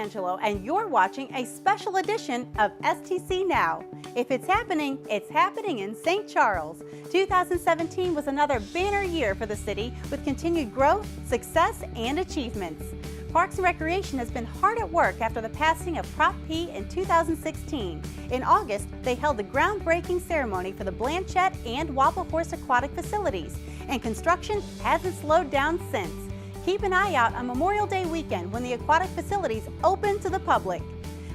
D'Angelo, and you're watching a special edition of STC Now. If it's happening in St. Charles. 2017 was another banner year for the city with continued growth, success, and achievements. Parks and Recreation has been hard at work after the passing of Prop P in 2016. In August, they held the groundbreaking ceremony for the Blanchette and Wobble Horse aquatic facilities, and construction hasn't slowed down since. Keep an eye out on Memorial Day weekend when the aquatic facilities open to the public.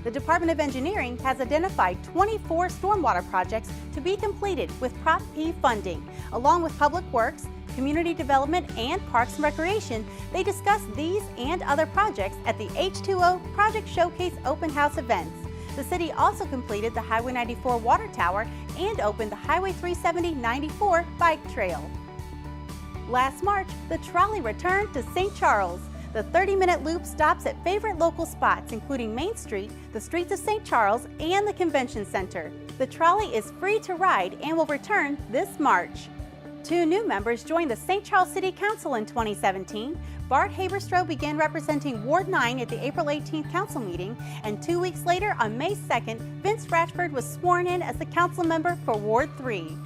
The Department of Engineering has identified 24 stormwater projects to be completed with Prop P funding. Along with Public Works, Community Development, and Parks and Recreation, they discussed these and other projects at the H2O Project Showcase Open House events. The city also completed the Highway 94 Water Tower and opened the Highway 370-94 Bike Trail. Last March, the trolley returned to St. Charles. The 30-minute loop stops at favorite local spots, including Main Street, the streets of St. Charles, and the Convention Center. The trolley is free to ride and will return this March. 2 new members joined the St. Charles City Council in 2017. Bart Haberstroh began representing Ward 9 at the April 18th council meeting, and 2 weeks later, on May 2nd, Vince Ratchford was sworn in as the council member for Ward 3.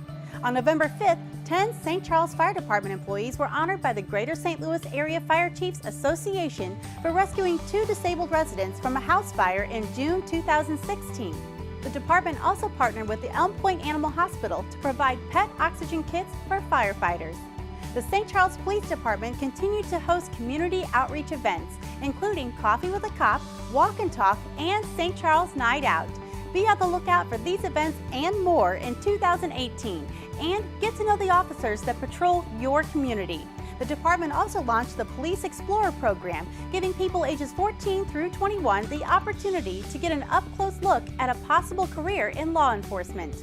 On November 5th, 10 St. Charles Fire Department employees were honored by the Greater St. Louis Area Fire Chiefs Association for rescuing 2 disabled residents from a house fire in June 2016. The department also partnered with the Elm Point Animal Hospital to provide pet oxygen kits for firefighters. The St. Charles Police Department continued to host community outreach events, including Coffee with a Cop, Walk and Talk, and St. Charles Night Out. Be on the lookout for these events and more in 2018, and get to know the officers that patrol your community. The department also launched the Police Explorer program, giving people ages 14 through 21 the opportunity to get an up-close look at a possible career in law enforcement.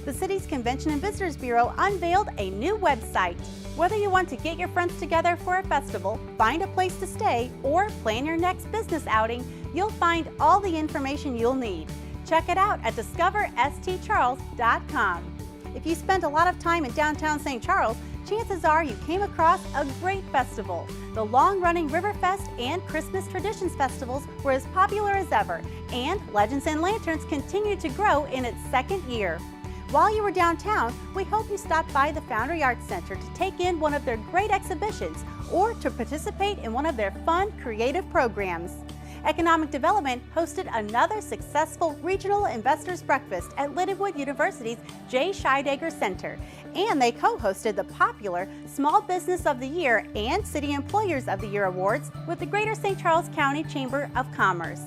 The city's Convention and Visitors Bureau unveiled a new website. Whether you want to get your friends together for a festival, find a place to stay, or plan your next business outing, you'll find all the information you'll need. Check it out at discoverstcharles.com. If you spent a lot of time in downtown St. Charles, chances are you came across a great festival. The long-running Riverfest and Christmas Traditions festivals were as popular as ever, and Legends and Lanterns continued to grow in its 2nd year. While you were downtown, we hope you stopped by the Foundry Arts Center to take in one of their great exhibitions or to participate in one of their fun, creative programs. Economic Development hosted another successful Regional Investors Breakfast at Lindenwood University's Jay Scheidegger Center, and they co-hosted the popular Small Business of the Year and City Employers of the Year awards with the Greater St. Charles County Chamber of Commerce.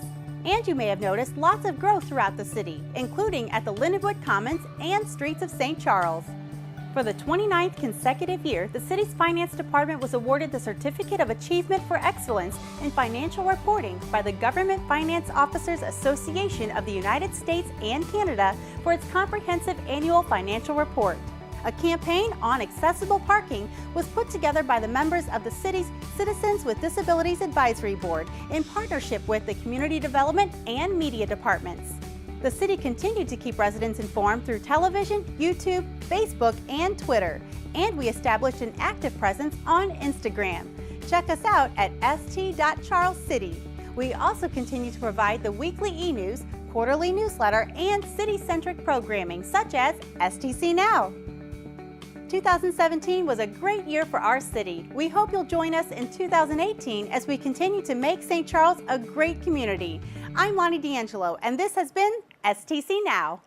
And you may have noticed lots of growth throughout the city, including at the Lindenwood Commons and streets of St. Charles. For the 29th consecutive year, the city's finance department was awarded the Certificate of Achievement for Excellence in Financial Reporting by the Government Finance Officers Association of the United States and Canada for its comprehensive annual financial report. A campaign on accessible parking was put together by the members of the city's Citizens with Disabilities Advisory Board in partnership with the Community Development and Media departments. The city continued to keep residents informed through television, YouTube, Facebook, and Twitter, and we established an active presence on Instagram. Check us out at st.charlescity. We also continue to provide the weekly e-news, quarterly newsletter, and city-centric programming such as STC Now. 2017 was a great year for our city. We hope you'll join us in 2018 as we continue to make St. Charles a great community. I'm Lonnie D'Angelo, and this has been STC Now.